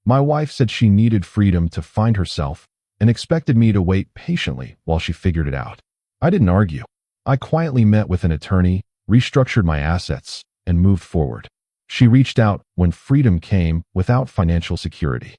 My wife said she needed freedom to find herself and expected me to wait patiently while she figured it out. I didn't argue. I quietly met with an attorney, restructured my assets, and moved forward. She reached out when freedom came without financial security.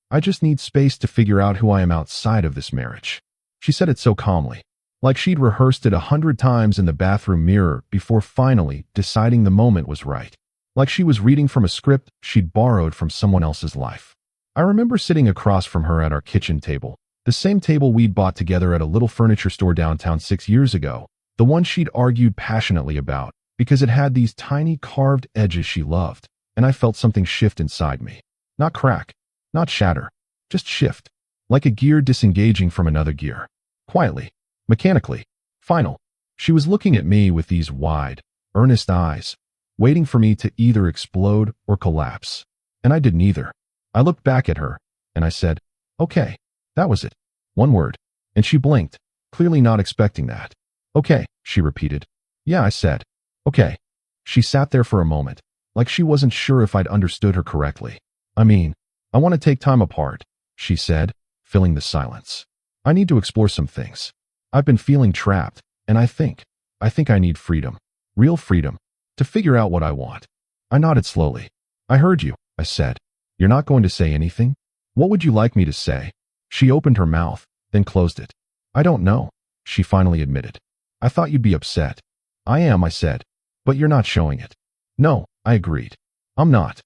I just need space to figure out who I am outside of this marriage. She said it so calmly, like she'd rehearsed it 100 times in the bathroom mirror before finally deciding the moment was right. Like she was reading from a script she'd borrowed from someone else's life. I remember sitting across from her at our kitchen table, the same table we'd bought together at a little furniture store downtown 6 years ago, the one she'd argued passionately about because it had these tiny carved edges she loved, and I felt something shift inside me. Not crack, not shatter, just shift, like a gear disengaging from another gear. Quietly, mechanically, final. She was looking at me with these wide, earnest eyes, waiting for me to either explode or collapse. And I did neither. I looked back at her, and I said, "Okay." That was it. One word. And she blinked, clearly not expecting that. "Okay," she repeated. "Yeah," I said. "Okay." She sat there for a moment, like she wasn't sure if I'd understood her correctly. "I mean, I want to take time apart," she said, filling the silence. "I need to explore some things. I've been feeling trapped, and I think I need freedom. Real freedom. To figure out what I want." I nodded slowly. "I heard you," I said. "You're not going to say anything? What would you like me to say?" She opened her mouth, then closed it. "I don't know," she finally admitted. "I thought you'd be upset." "I am," I said. "But you're not showing it." "No," I agreed. "I'm not.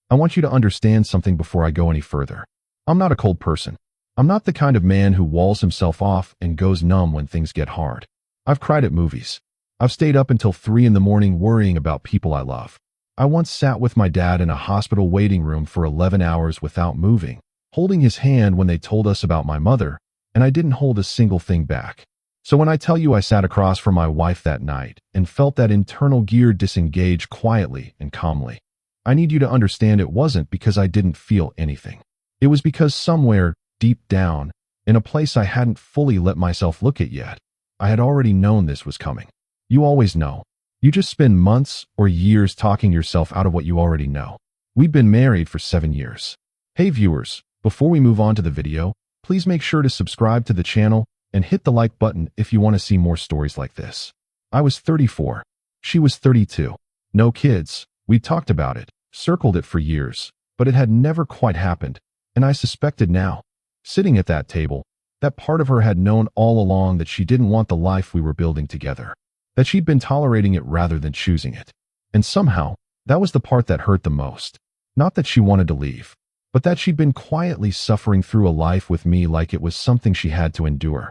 I want you to understand something before I go any further. I'm not a cold person. I'm not the kind of man who walls himself off and goes numb when things get hard. I've cried at movies. I've stayed up until 3 in the morning worrying about people I love. I once sat with my dad in a hospital waiting room for 11 hours without moving, holding his hand when they told us about my mother, and I didn't hold a single thing back. So when I tell you I sat across from my wife that night and felt that internal gear disengage quietly and calmly, I need you to understand it wasn't because I didn't feel anything. It was because somewhere, deep down, in a place I hadn't fully let myself look at yet, I had already known this was coming. You always know. You just spend months or years talking yourself out of what you already know. We'd been married for 7 years. Hey viewers, before we move on to the video, please make sure to subscribe to the channel and hit the like button if you want to see more stories like this. I was 34. She was 32. No kids. We'd talked about it, circled it for years, but it had never quite happened, and I suspected now, sitting at that table, that part of her had known all along that she didn't want the life we were building together. That she'd been tolerating it rather than choosing it. And somehow, that was the part that hurt the most. Not that she wanted to leave, but that she'd been quietly suffering through a life with me like it was something she had to endure.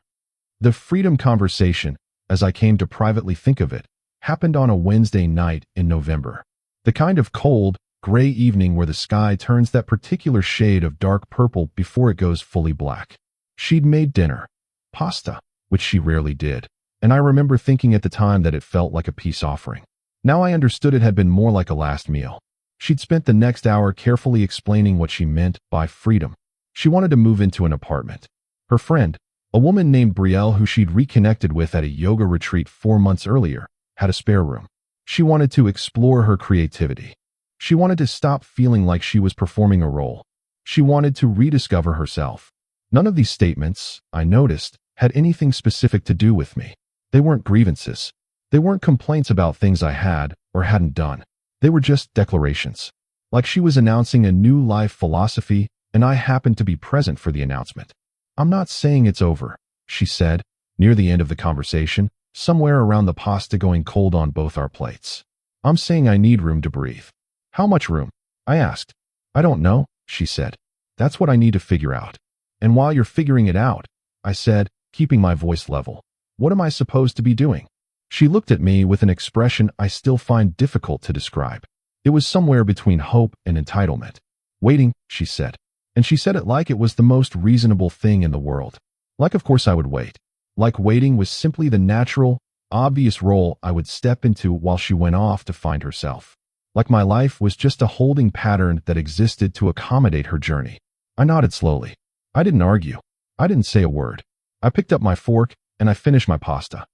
The freedom conversation, as I came to privately think of it, happened on a Wednesday night in November. The kind of cold, gray evening where the sky turns that particular shade of dark purple before it goes fully black. She'd made dinner. Pasta, which she rarely did. And I remember thinking at the time that it felt like a peace offering. Now I understood it had been more like a last meal. She'd spent the next hour carefully explaining what she meant by freedom. She wanted to move into an apartment. Her friend, a woman named Brielle who she'd reconnected with at a yoga retreat 4 months earlier, had a spare room. She wanted to explore her creativity. She wanted to stop feeling like she was performing a role. She wanted to rediscover herself. None of these statements, I noticed, had anything specific to do with me. They weren't grievances. They weren't complaints about things I had or hadn't done. They were just declarations. Like she was announcing a new life philosophy, and I happened to be present for the announcement. "I'm not saying it's over," she said, near the end of the conversation, somewhere around the pasta going cold on both our plates. "I'm saying I need room to breathe." "How much room?" I asked. "I don't know," she said. "That's what I need to figure out." "And while you're figuring it out," I said, keeping my voice level, "what am I supposed to be doing?" She looked at me with an expression I still find difficult to describe. It was somewhere between hope and entitlement. "Waiting," she said. And she said it like it was the most reasonable thing in the world. Like of course I would wait. Like waiting was simply the natural, obvious role I would step into while she went off to find herself. Like my life was just a holding pattern that existed to accommodate her journey. I nodded slowly. I didn't argue. I didn't say a word. I picked up my fork and I finished my pasta.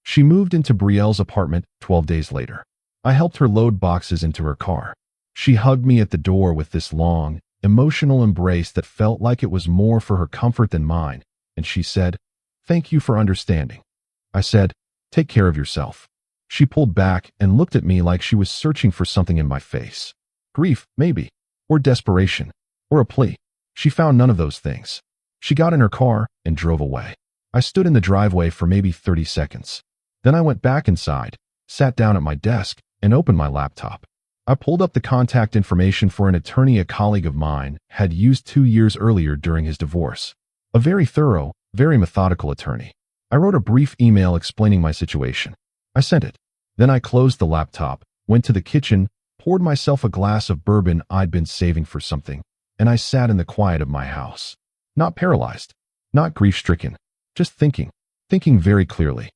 She moved into Brielle's apartment 12 days later. I helped her load boxes into her car. She hugged me at the door with this long, emotional embrace that felt like it was more for her comfort than mine, and she said, "Thank you for understanding." I said, "Take care of yourself." She pulled back and looked at me like she was searching for something in my face. Grief, maybe, or desperation, or a plea. She found none of those things. She got in her car and drove away. I stood in the driveway for maybe 30 seconds. Then I went back inside, sat down at my desk, and opened my laptop. I pulled up the contact information for an attorney a colleague of mine had used 2 years earlier during his divorce. A very thorough, very methodical attorney. I wrote a brief email explaining my situation. I sent it. Then I closed the laptop, went to the kitchen, poured myself a glass of bourbon I'd been saving for something, and I sat in the quiet of my house. Not paralyzed, not grief-stricken, just thinking very clearly.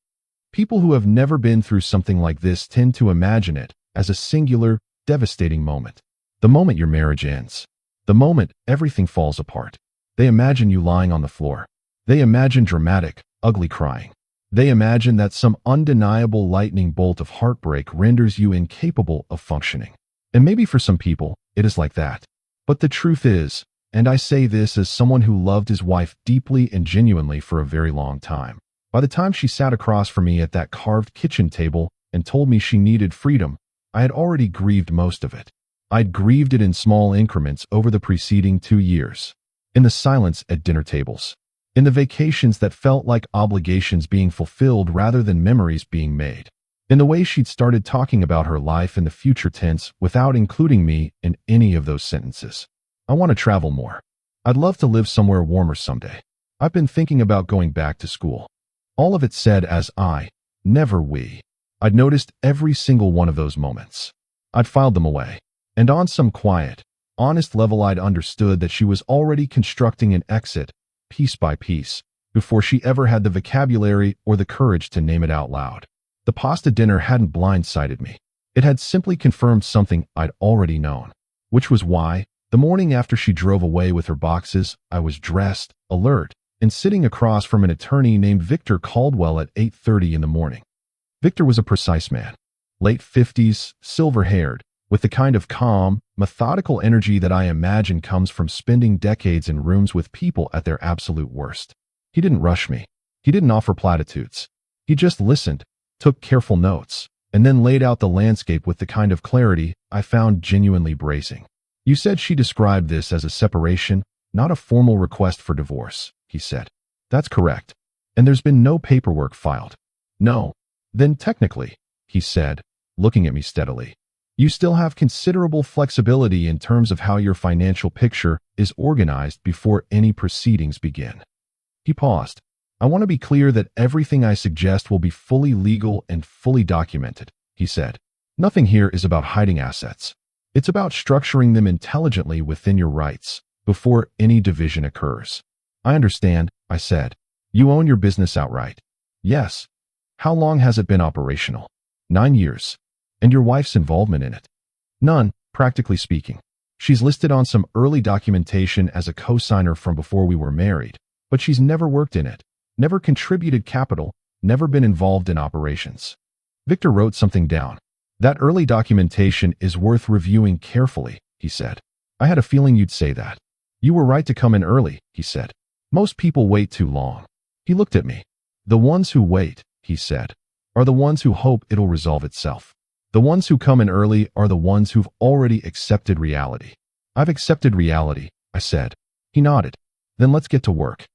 People who have never been through something like this tend to imagine it as a singular, devastating moment. The moment your marriage ends. The moment everything falls apart. They imagine you lying on the floor. They imagine dramatic, ugly crying. They imagine that some undeniable lightning bolt of heartbreak renders you incapable of functioning. And maybe for some people, it is like that. But the truth is, and I say this as someone who loved his wife deeply and genuinely for a very long time, by the time she sat across from me at that carved kitchen table and told me she needed freedom, I had already grieved most of it. I'd grieved it in small increments over the preceding 2 years. In the silence at dinner tables. In the vacations that felt like obligations being fulfilled rather than memories being made. In the way she'd started talking about her life in the future tense without including me in any of those sentences. I want to travel more. I'd love to live somewhere warmer someday. I've been thinking about going back to school. All of it said as never we. I'd noticed every single one of those moments. I'd filed them away. And on some quiet, honest level I'd understood that she was already constructing an exit, piece by piece, before she ever had the vocabulary or the courage to name it out loud. The pasta dinner hadn't blindsided me. It had simply confirmed something I'd already known. Which was why, the morning after she drove away with her boxes, I was dressed, alert, and sitting across from an attorney named Victor Caldwell at 8:30 in the morning. Victor was a precise man. Late 50s, silver-haired, with the kind of calm, methodical energy that I imagine comes from spending decades in rooms with people at their absolute worst. He didn't rush me. He didn't offer platitudes. He just listened, took careful notes, and then laid out the landscape with the kind of clarity I found genuinely bracing. "You said she described this as a separation, not a formal request for divorce," he said. "That's correct. And there's been no paperwork filed." "No. Then technically," he said, looking at me steadily, "you still have considerable flexibility in terms of how your financial picture is organized before any proceedings begin." He paused. "I want to be clear that everything I suggest will be fully legal and fully documented," he said. "Nothing here is about hiding assets. It's about structuring them intelligently within your rights before any division occurs." "I understand," I said. "You own your business outright." "Yes." "How long has it been operational?" 9 years. "And your wife's involvement in it?" "None, practically speaking. She's listed on some early documentation as a co-signer from before we were married, but she's never worked in it, never contributed capital, never been involved in operations." Victor wrote something down. "That early documentation is worth reviewing carefully," he said. "I had a feeling you'd say that." "You were right to come in early," he said. "Most people wait too long." He looked at me. "The ones who wait," he said, "are the ones who hope it'll resolve itself. The ones who come in early are the ones who've already accepted reality." "I've accepted reality," I said. He nodded. "Then let's get to work."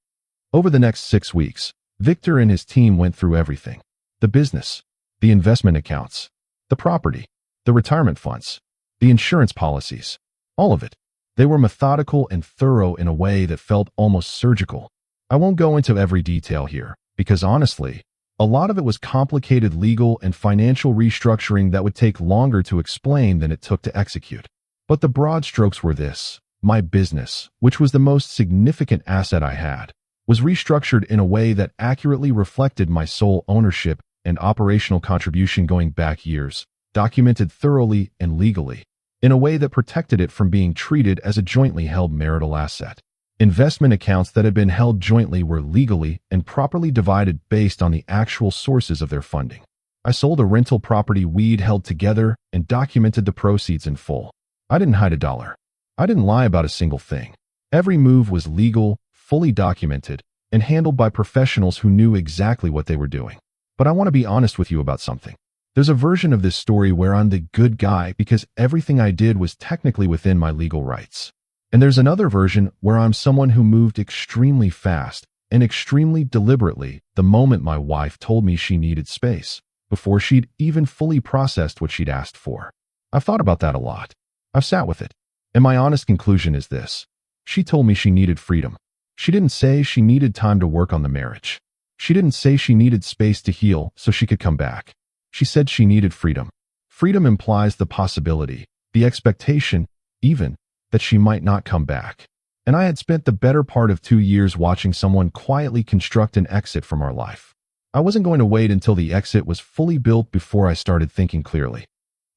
Over the next 6 weeks, Victor and his team went through everything. The business, the investment accounts, the property, the retirement funds, the insurance policies, all of it. They were methodical and thorough in a way that felt almost surgical. I won't go into every detail here, because honestly, a lot of it was complicated legal and financial restructuring that would take longer to explain than it took to execute. But the broad strokes were this: my business, which was the most significant asset I had, was restructured in a way that accurately reflected my sole ownership and operational contribution going back years, documented thoroughly and legally, in a way that protected it from being treated as a jointly held marital asset. Investment accounts that had been held jointly were legally and properly divided based on the actual sources of their funding. I sold a rental property we'd held together and documented the proceeds in full. I didn't hide a dollar. I didn't lie about a single thing. Every move was legal, fully documented, and handled by professionals who knew exactly what they were doing. But I want to be honest with you about something. There's a version of this story where I'm the good guy because everything I did was technically within my legal rights. And there's another version where I'm someone who moved extremely fast and extremely deliberately the moment my wife told me she needed space, before she'd even fully processed what she'd asked for. I've thought about that a lot. I've sat with it. And my honest conclusion is this. She told me she needed freedom. She didn't say she needed time to work on the marriage. She didn't say she needed space to heal so she could come back. She said she needed freedom. Freedom implies the possibility, the expectation, even, that she might not come back. And I had spent the better part of 2 years watching someone quietly construct an exit from our life. I wasn't going to wait until the exit was fully built before I started thinking clearly.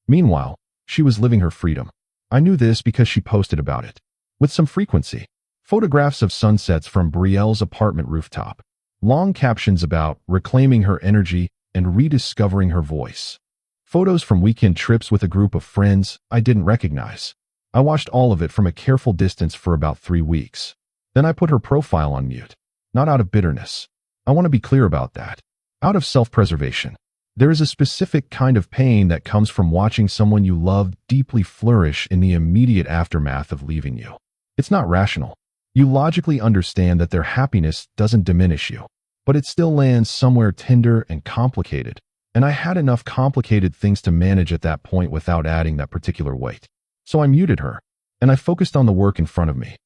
Meanwhile, she was living her freedom. I knew this because she posted about it. With some frequency. Photographs of sunsets from Brielle's apartment rooftop. Long captions about reclaiming her energy and rediscovering her voice. Photos from weekend trips with a group of friends I didn't recognize. I watched all of it from a careful distance for about 3 weeks. Then I put her profile on mute. Not out of bitterness. I want to be clear about that. Out of self-preservation. There is a specific kind of pain that comes from watching someone you love deeply flourish in the immediate aftermath of leaving you. It's not rational. You logically understand that their happiness doesn't diminish you, but it still lands somewhere tender and complicated. And I had enough complicated things to manage at that point without adding that particular weight. So I muted her, and I focused on the work in front of me.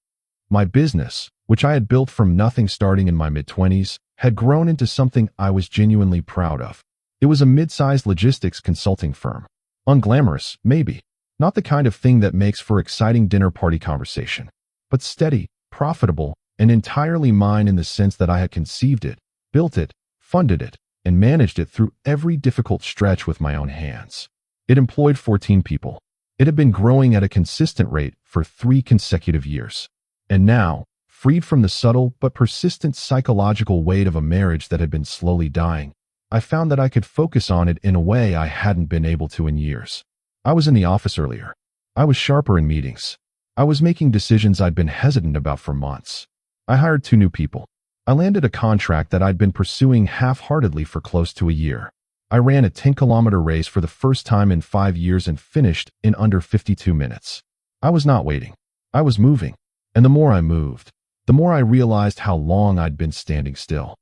My business, which I had built from nothing starting in my mid-20s, had grown into something I was genuinely proud of. It was a mid-sized logistics consulting firm. Unglamorous, maybe. Not the kind of thing that makes for exciting dinner party conversation. But steady, profitable, and entirely mine in the sense that I had conceived it, built it, funded it, and managed it through every difficult stretch with my own hands. It employed 14 people. It had been growing at a consistent rate for 3 consecutive years. And now, freed from the subtle but persistent psychological weight of a marriage that had been slowly dying, I found that I could focus on it in a way I hadn't been able to in years. I was in the office earlier. I was sharper in meetings. I was making decisions I'd been hesitant about for months. I hired 2 new people. I landed a contract that I'd been pursuing half-heartedly for close to a year. I ran a 10-kilometer race for the first time in 5 years and finished in under 52 minutes. I was not waiting. I was moving. And the more I moved, the more I realized how long I'd been standing still.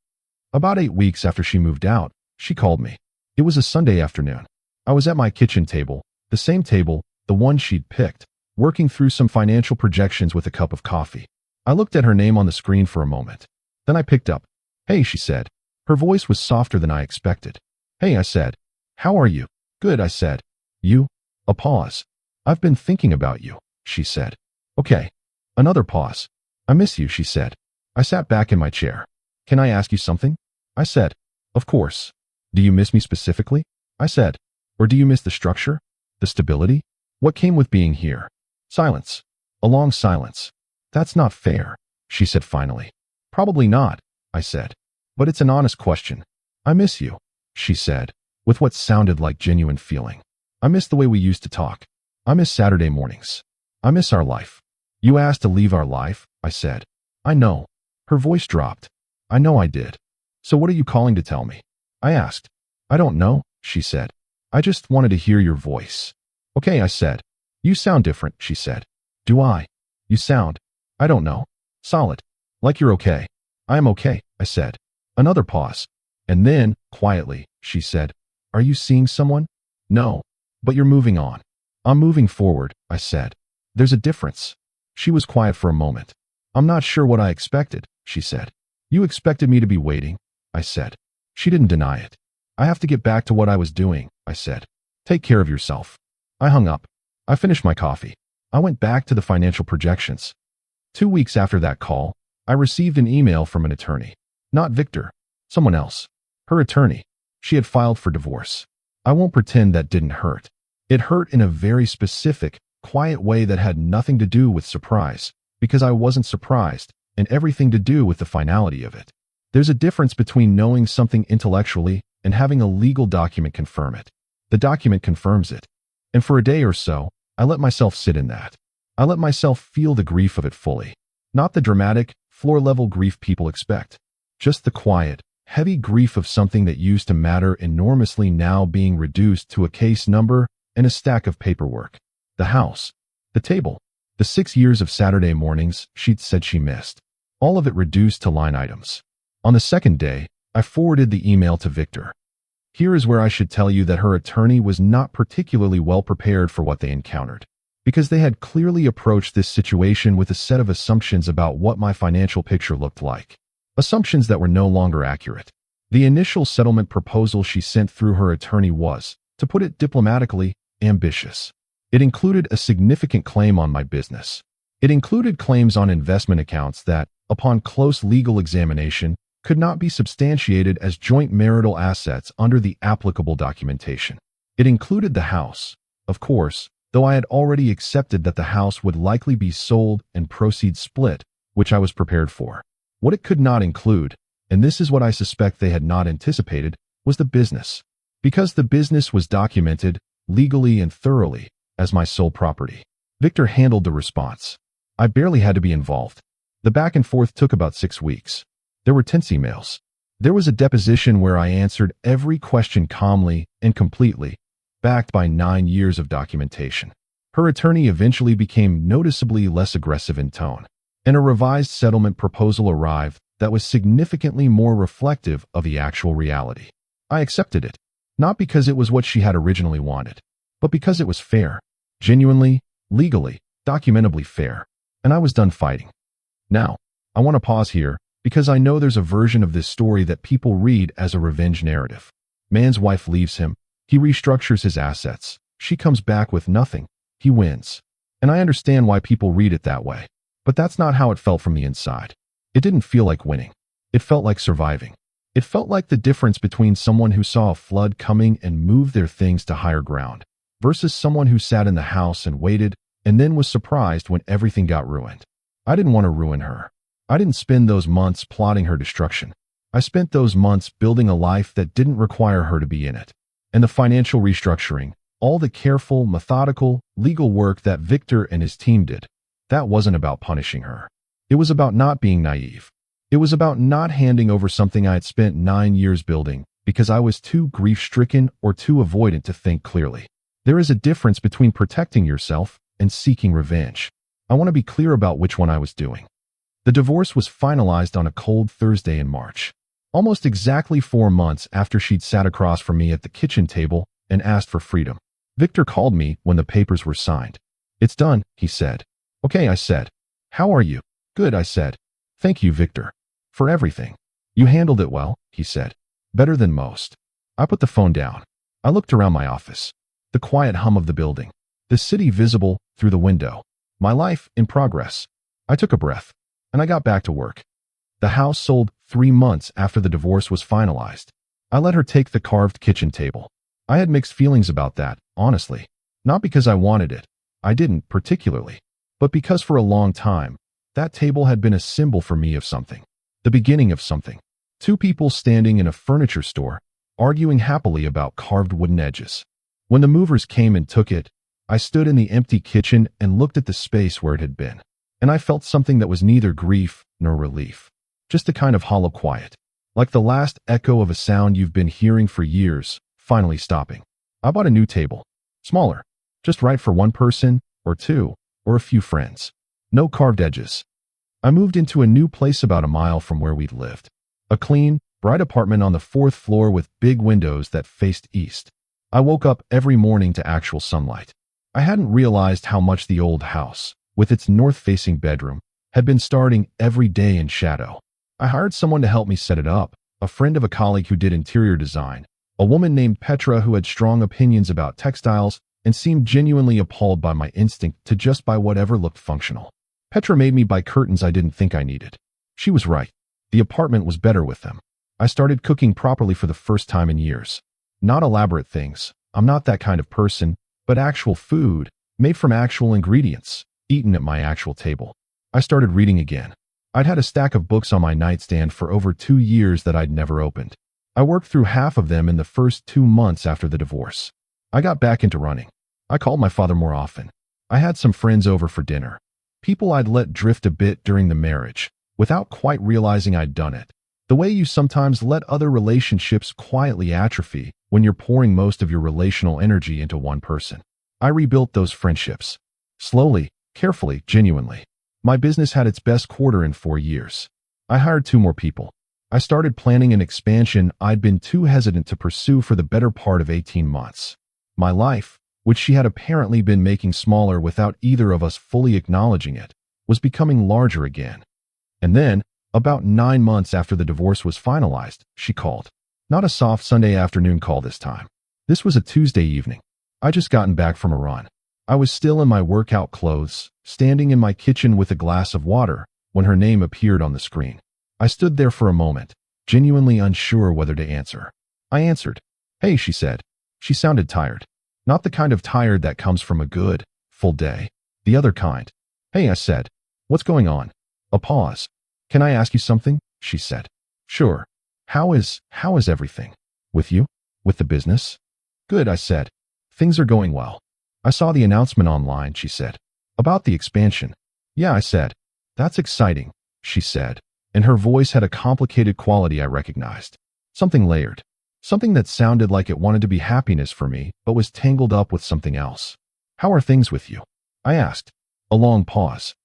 About 8 weeks after she moved out, she called me. It was a Sunday afternoon. I was at my kitchen table, the same table, the one she'd picked, working through some financial projections with a cup of coffee. I looked at her name on the screen for a moment. Then I picked up. "Hey," she said. Her voice was softer than I expected. "Hey," I said. "How are you?" "Good," I said. "You?" A pause. "I've been thinking about you," she said. "Okay." Another pause. "I miss you," she said. I sat back in my chair. "Can I ask you something?" I said. "Of course." "Do you miss me specifically?" I said. "Or do you miss the structure? The stability? What came with being here?" Silence. A long silence. "That's not fair," she said finally. "Probably not," I said. "But it's an honest question." "I miss you," she said, with what sounded like genuine feeling. "I miss the way we used to talk. I miss Saturday mornings. I miss our life." "You asked to leave our life," I said. "I know." Her voice dropped. "I know I did. So what are you calling to tell me?" I asked. "I don't know," she said. "I just wanted to hear your voice." "Okay," I said. "You sound different," she said. "Do I?" "You sound, I don't know, solid. Like you're okay." "I am okay," I said. Another pause. And then, quietly, she said, "Are you seeing someone?" "No. But you're moving on." "I'm moving forward," I said. "There's a difference." She was quiet for a moment. "I'm not sure what I expected," she said. "You expected me to be waiting," I said. She didn't deny it. "I have to get back to what I was doing," I said. "Take care of yourself." I hung up. I finished my coffee. I went back to the financial projections. 2 weeks after that call, I received an email from an attorney. Not Victor. Someone else. Her attorney. She had filed for divorce. I won't pretend that didn't hurt. It hurt in a very specific, quiet way that had nothing to do with surprise, because I wasn't surprised, and everything to do with the finality of it. There's a difference between knowing something intellectually and having a legal document confirm it. The document confirms it. And for a day or so, I let myself sit in that. I let myself feel the grief of it fully. Not the dramatic, floor-level grief people expect. Just the quiet, heavy grief of something that used to matter enormously now being reduced to a case number and a stack of paperwork. The house. The table. The 6 years of Saturday mornings she'd said she missed. All of it reduced to line items. On the second day, I forwarded the email to Victor. Here is where I should tell you that her attorney was not particularly well prepared for what they encountered, because they had clearly approached this situation with a set of assumptions about what my financial picture looked like. Assumptions that were no longer accurate. The initial settlement proposal she sent through her attorney was, to put it diplomatically, ambitious. It included a significant claim on my business. It included claims on investment accounts that, upon close legal examination, could not be substantiated as joint marital assets under the applicable documentation. It included the house, of course, though I had already accepted that the house would likely be sold and proceeds split, which I was prepared for. What it could not include, and this is what I suspect they had not anticipated, was the business. Because the business was documented, legally and thoroughly, as my sole property. Victor handled the response. I barely had to be involved. The back and forth took about 6 weeks. There were tense emails. There was a deposition where I answered every question calmly and completely, backed by 9 years of documentation. Her attorney eventually became noticeably less aggressive in tone, and a revised settlement proposal arrived that was significantly more reflective of the actual reality. I accepted it, not because it was what she had originally wanted, but because it was fair, genuinely, legally, documentably fair, and I was done fighting. Now, I want to pause here, because I know there's a version of this story that people read as a revenge narrative. Man's wife leaves him, he restructures his assets, she comes back with nothing, he wins. And I understand why people read it that way, but that's not how it felt from the inside. It didn't feel like winning. It felt like surviving. It felt like the difference between someone who saw a flood coming and moved their things to higher ground, versus someone who sat in the house and waited, and then was surprised when everything got ruined. I didn't want to ruin her. I didn't spend those months plotting her destruction. I spent those months building a life that didn't require her to be in it. And the financial restructuring, all the careful, methodical, legal work that Victor and his team did, that wasn't about punishing her. It was about not being naive. It was about not handing over something I had spent 9 years building because I was too grief-stricken or too avoidant to think clearly. There is a difference between protecting yourself and seeking revenge. I want to be clear about which one I was doing. The divorce was finalized on a cold Thursday in March, almost exactly 4 months after she'd sat across from me at the kitchen table and asked for freedom. Victor called me when the papers were signed. "It's done," he said. "Okay," I said. "How are you?" "Good," I said. "Thank you, Victor, for everything." "You handled it well," he said. "Better than most." I put the phone down. I looked around my office. The quiet hum of the building. The city visible through the window. My life in progress. I took a breath, and I got back to work. The house sold 3 months after the divorce was finalized. I let her take the carved kitchen table. I had mixed feelings about that, honestly. Not because I wanted it. I didn't, particularly. But because for a long time, that table had been a symbol for me of something. The beginning of something. 2 people standing in a furniture store, arguing happily about carved wooden edges. When the movers came and took it, I stood in the empty kitchen and looked at the space where it had been. And I felt something that was neither grief nor relief. Just a kind of hollow quiet. Like the last echo of a sound you've been hearing for years, finally stopping. I bought a new table. Smaller. Just right for 1 person, or 2, or a few friends. No carved edges. I moved into a new place about a mile from where we'd lived. A clean, bright apartment on the 4th floor with big windows that faced east. I woke up every morning to actual sunlight. I hadn't realized how much the old house, with its north-facing bedroom, had been starting every day in shadow. I hired someone to help me set it up, a friend of a colleague who did interior design, a woman named Petra who had strong opinions about textiles and seemed genuinely appalled by my instinct to just buy whatever looked functional. Petra made me buy curtains I didn't think I needed. She was right. The apartment was better with them. I started cooking properly for the first time in years. Not elaborate things. I'm not that kind of person, but actual food, made from actual ingredients, eaten at my actual table. I started reading again. I'd had a stack of books on my nightstand for over 2 years that I'd never opened. I worked through half of them in the first 2 months after the divorce. I got back into running. I called my father more often. I had some friends over for dinner. People I'd let drift a bit during the marriage, without quite realizing I'd done it. The way you sometimes let other relationships quietly atrophy when you're pouring most of your relational energy into one person. I rebuilt those friendships. Slowly, carefully, genuinely. My business had its best quarter in 4 years. I hired 2 more people. I started planning an expansion I'd been too hesitant to pursue for the better part of 18 months. My life, which she had apparently been making smaller without either of us fully acknowledging it, was becoming larger again. And then, about 9 months after the divorce was finalized, she called. Not a soft Sunday afternoon call this time. This was a Tuesday evening. I'd just gotten back from a run. I was still in my workout clothes, standing in my kitchen with a glass of water, when her name appeared on the screen. I stood there for a moment, genuinely unsure whether to answer. I answered. "Hey," she said. She sounded tired. Not the kind of tired that comes from a good, full day. The other kind. "Hey," I said. "What's going on?" A pause. "Can I ask you something?" she said. "Sure. How is everything? With you? With the business?" "Good," I said. "Things are going well." "I saw the announcement online," she said. "About the expansion." "Yeah," I said. "That's exciting," she said, and her voice had a complicated quality I recognized. Something layered. Something that sounded like it wanted to be happiness for me, but was tangled up with something else. "How are things with you?" I asked. A long pause.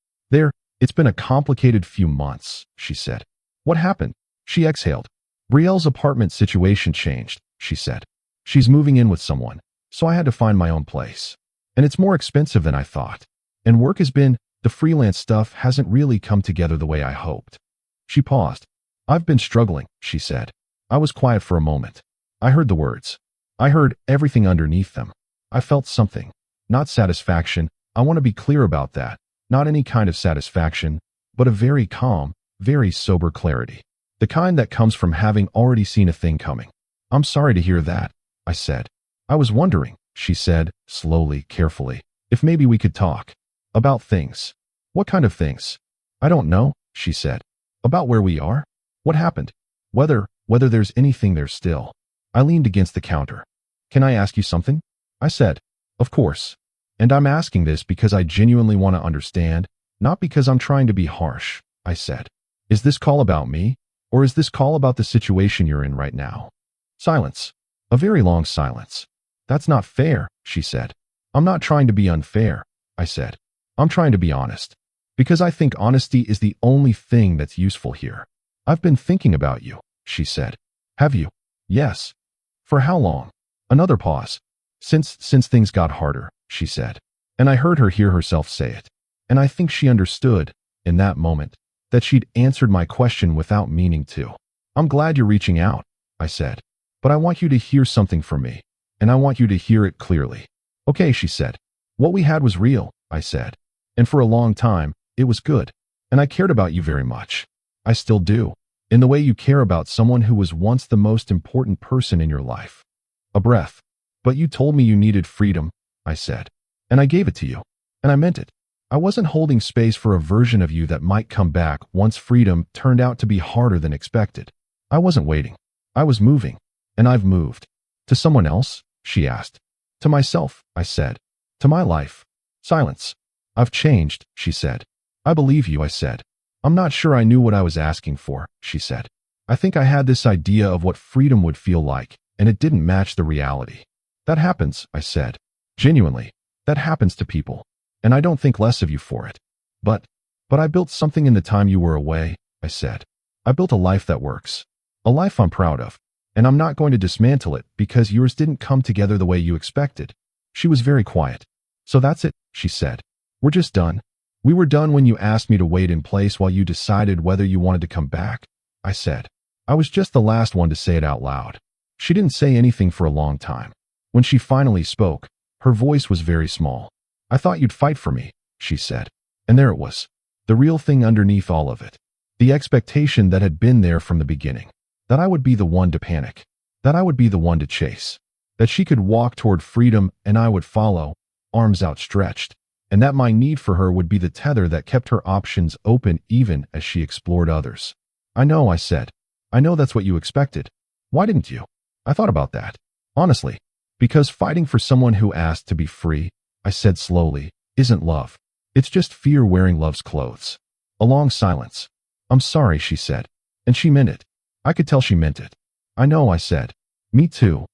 It's been a complicated few months," she said. "What happened?" She exhaled. "Brielle's apartment situation changed," she said. "She's moving in with someone, so I had to find my own place. And it's more expensive than I thought. And the freelance stuff hasn't really come together the way I hoped." She paused. "I've been struggling," she said. I was quiet for a moment. I heard the words. I heard everything underneath them. I felt something. Not satisfaction. I want to be clear about that. Not any kind of satisfaction, but a very calm, very sober clarity. The kind that comes from having already seen a thing coming. "I'm sorry to hear that," I said. "I was wondering," she said, slowly, carefully, "if maybe we could talk. About things." "What kind of things?" "I don't know," she said. "About where we are? What happened? Whether there's anything there still." I leaned against the counter. "Can I ask you something?" I said. "Of course. And I'm asking this because I genuinely want to understand, not because I'm trying to be harsh," I said. "Is this call about me, or is this call about the situation you're in right now?" Silence. A very long silence. "That's not fair," she said. "I'm not trying to be unfair," I said. "I'm trying to be honest. Because I think honesty is the only thing that's useful here." "I've been thinking about you," she said. "Have you?" "Yes." "For how long?" Another pause. Since things got harder," she said. And I heard her hear herself say it. And I think she understood, in that moment, that she'd answered my question without meaning to. "I'm glad you're reaching out," I said. "But I want you to hear something from me. And I want you to hear it clearly." "Okay," she said. "What we had was real," I said. "And for a long time, it was good. And I cared about you very much. I still do. In the way you care about someone who was once the most important person in your life." A breath. "But you told me you needed freedom," I said. "And I gave it to you. And I meant it. I wasn't holding space for a version of you that might come back once freedom turned out to be harder than expected. I wasn't waiting. I was moving. And I've moved." "To someone else?" she asked. "To myself," I said. "To my life." Silence. "I've changed," she said. "I believe you," I said. "I'm not sure I knew what I was asking for," she said. "I think I had this idea of what freedom would feel like, and it didn't match the reality." "That happens," I said. "Genuinely. That happens to people. And I don't think less of you for it. But I built something in the time you were away," I said. "I built a life that works. A life I'm proud of. And I'm not going to dismantle it because yours didn't come together the way you expected." She was very quiet. "So that's it," she said. "We're just done. We were done when you asked me to wait in place while you decided whether you wanted to come back," I said. I was just the last one to say it out loud. She didn't say anything for a long time. When she finally spoke, her voice was very small. "I thought you'd fight for me," she said. And there it was. The real thing underneath all of it. The expectation that had been there from the beginning. That I would be the one to panic. That I would be the one to chase. That she could walk toward freedom and I would follow, arms outstretched. And that my need for her would be the tether that kept her options open even as she explored others. "I know," I said. "I know that's what you expected. Why didn't you?" I thought about that. Honestly. Because fighting for someone who asked to be free, I said slowly, isn't love. It's just fear wearing love's clothes. A long silence. I'm sorry, she said. And she meant it. I could tell she meant it. I know, I said. Me too.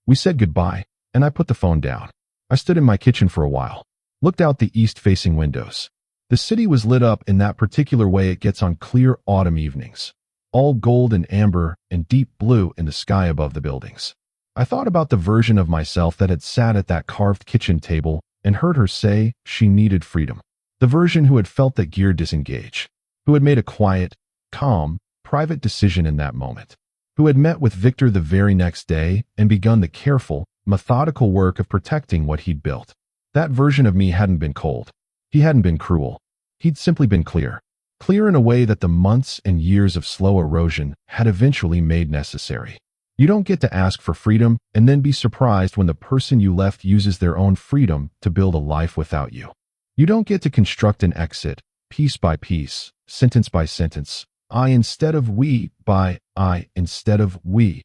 We said goodbye, and I put the phone down. I stood in my kitchen for a while, looked out the east-facing windows. The city was lit up in that particular way it gets on clear autumn evenings, all gold and amber and deep blue in the sky above the buildings. I thought about the version of myself that had sat at that carved kitchen table and heard her say she needed freedom. The version who had felt that gear disengage, who had made a quiet, calm, private decision in that moment, who had met with Victor the very next day and begun the careful, methodical work of protecting what he'd built. That version of me hadn't been cold. He hadn't been cruel. He'd simply been clear. Clear in a way that the months and years of slow erosion had eventually made necessary. You don't get to ask for freedom and then be surprised when the person you left uses their own freedom to build a life without you. You don't get to construct an exit, piece by piece, sentence by sentence, I instead of we by I instead of we,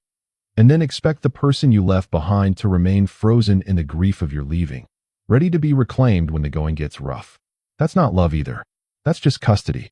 and then expect the person you left behind to remain frozen in the grief of your leaving, ready to be reclaimed when the going gets rough. That's not love either. That's just custody.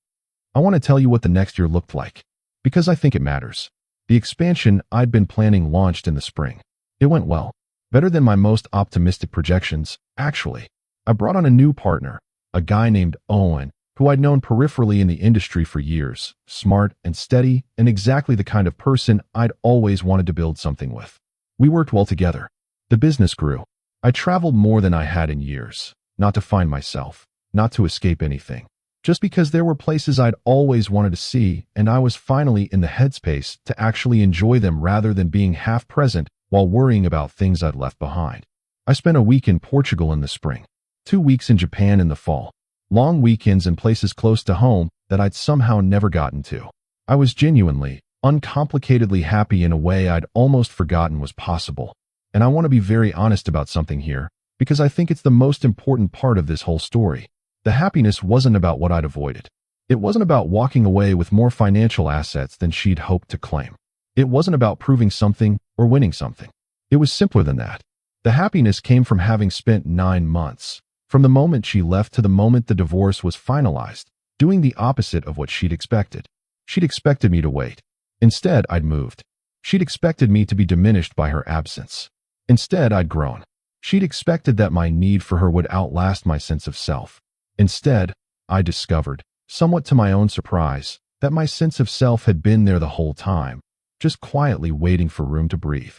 I want to tell you what the next year looked like, because I think it matters. The expansion I'd been planning launched in the spring. It went well. Better than my most optimistic projections, actually. I brought on a new partner, a guy named Owen, who I'd known peripherally in the industry for years, smart and steady, and exactly the kind of person I'd always wanted to build something with. We worked well together. The business grew. I traveled more than I had in years, not to find myself, not to escape anything, just because there were places I'd always wanted to see, and I was finally in the headspace to actually enjoy them rather than being half present while worrying about things I'd left behind. I spent a week in Portugal in the spring, 2 weeks in Japan in the fall, long weekends in places close to home that I'd somehow never gotten to. I was genuinely, uncomplicatedly happy in a way I'd almost forgotten was possible. And I want to be very honest about something here, because I think it's the most important part of this whole story. The happiness wasn't about what I'd avoided. It wasn't about walking away with more financial assets than she'd hoped to claim. It wasn't about proving something or winning something. It was simpler than that. The happiness came from having spent 9 months, from the moment she left to the moment the divorce was finalized, doing the opposite of what she'd expected. She'd expected me to wait. Instead, I'd moved. She'd expected me to be diminished by her absence. Instead, I'd grown. She'd expected that my need for her would outlast my sense of self. Instead, I discovered, somewhat to my own surprise, that my sense of self had been there the whole time, just quietly waiting for room to breathe.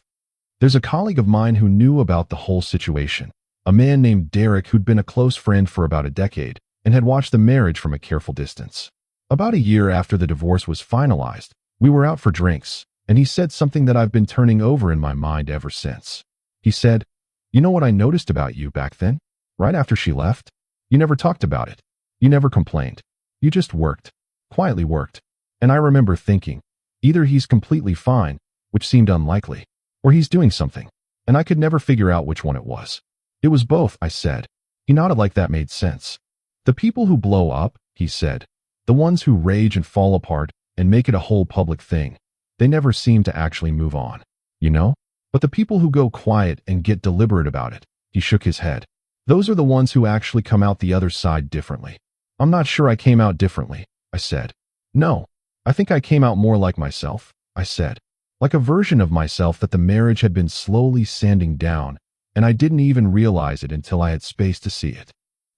There's a colleague of mine who knew about the whole situation, a man named Derek who'd been a close friend for about a decade and had watched the marriage from a careful distance. About a year after the divorce was finalized, we were out for drinks, and he said something that I've been turning over in my mind ever since. He said, "You know what I noticed about you back then? Right after she left? You never talked about it. You never complained. You just worked, quietly worked." And I remember thinking, either he's completely fine, which seemed unlikely, or he's doing something, and I could never figure out which one it was. "It was both," I said. He nodded like that made sense. "The people who blow up," he said, "the ones who rage and fall apart and make it a whole public thing, they never seem to actually move on, you know? But the people who go quiet and get deliberate about it," he shook his head, "those are the ones who actually come out the other side differently." "I'm not sure I came out differently," I said. "No, I think I came out more like myself," I said. Like a version of myself that the marriage had been slowly sanding down, and I didn't even realize it until I had space to see it.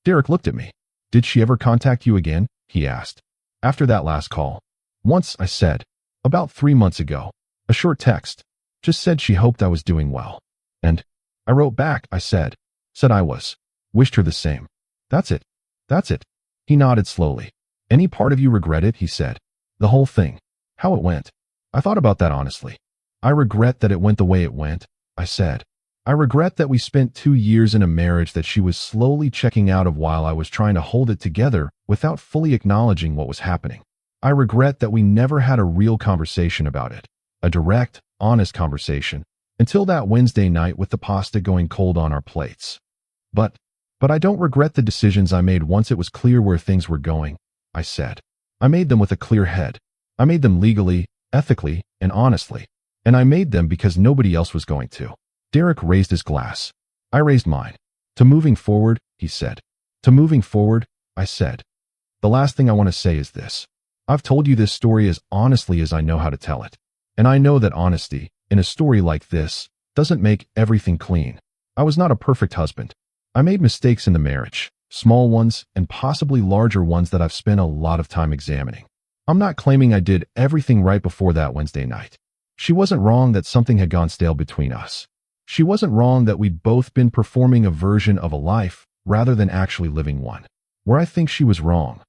Derek looked at me. "Did she ever contact you again?" he asked. "After that last call?" "Once," I said. "About 3 months ago. A short text. Just said she hoped I was doing well. And I wrote back," I said. "Said I was. Wished her the same. That's it. That's it." He nodded slowly. "Any part of you regret it?" he said. "The whole thing. How it went?" I thought about that honestly. "I regret that it went the way it went," I said. "I regret that we spent 2 years in a marriage that she was slowly checking out of while I was trying to hold it together without fully acknowledging what was happening. I regret that we never had a real conversation about it, a direct, honest conversation, until that Wednesday night with the pasta going cold on our plates. But I don't regret the decisions I made once it was clear where things were going," I said. "I made them with a clear head. I made them legally, ethically, and honestly. And I made them because nobody else was going to." Derek raised his glass. I raised mine. "To moving forward," he said. To moving forward, I said, the last thing I want to say is this. I've told you this story as honestly as I know how to tell it. And I know that honesty, in a story like this, doesn't make everything clean. I was not a perfect husband. I made mistakes in the marriage, small ones and possibly larger ones that I've spent a lot of time examining. I'm not claiming I did everything right before that Wednesday night. She wasn't wrong that something had gone stale between us. She wasn't wrong that we'd both been performing a version of a life rather than actually living one. Where I think she was wrong,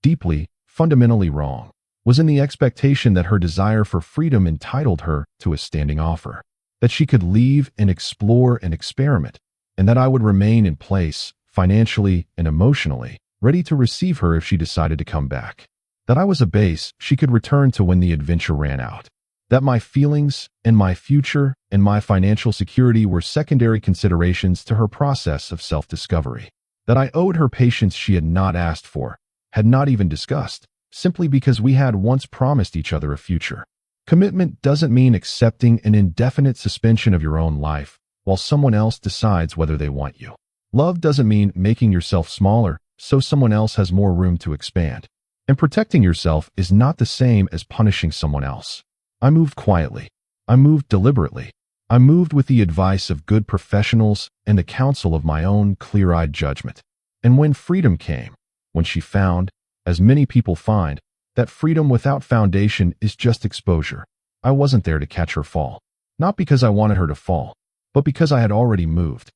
deeply, fundamentally wrong, was in the expectation that her desire for freedom entitled her to a standing offer, that she could leave and explore and experiment, and that I would remain in place, financially and emotionally, ready to receive her if she decided to come back. That I was a base she could return to when the adventure ran out. That my feelings and my future and my financial security were secondary considerations to her process of self-discovery. That I owed her patience she had not asked for, had not even discussed, simply because we had once promised each other a future. Commitment doesn't mean accepting an indefinite suspension of your own life while someone else decides whether they want you. Love doesn't mean making yourself smaller so someone else has more room to expand. And protecting yourself is not the same as punishing someone else. I moved quietly. I moved deliberately. I moved with the advice of good professionals and the counsel of my own clear-eyed judgment. And when freedom came, when she found, as many people find, that freedom without foundation is just exposure, I wasn't there to catch her fall. Not because I wanted her to fall, but because I had already moved.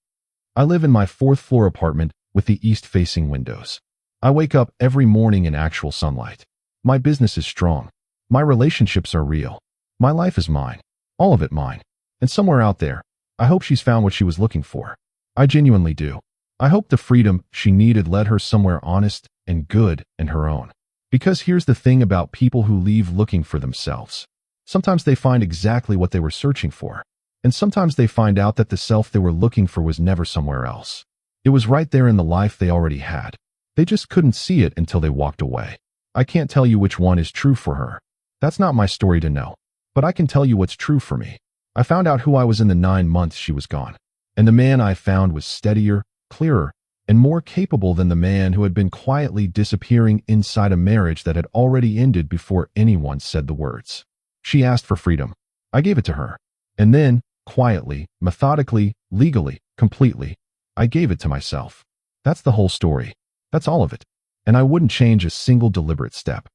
I live in my 4th-floor apartment with the east-facing windows. I wake up every morning in actual sunlight. My business is strong. My relationships are real. My life is mine. All of it mine. And somewhere out there, I hope she's found what she was looking for. I genuinely do. I hope the freedom she needed led her somewhere honest and good and her own. Because here's the thing about people who leave looking for themselves. Sometimes they find exactly what they were searching for. And sometimes they find out that the self they were looking for was never somewhere else. It was right there in the life they already had. They just couldn't see it until they walked away. I can't tell you which one is true for her. That's not my story to know. But I can tell you what's true for me. I found out who I was in the 9 months she was gone. And the man I found was steadier, clearer, and more capable than the man who had been quietly disappearing inside a marriage that had already ended before anyone said the words. She asked for freedom. I gave it to her. And then, quietly, methodically, legally, completely, I gave it to myself. That's the whole story. That's all of it. And I wouldn't change a single deliberate step.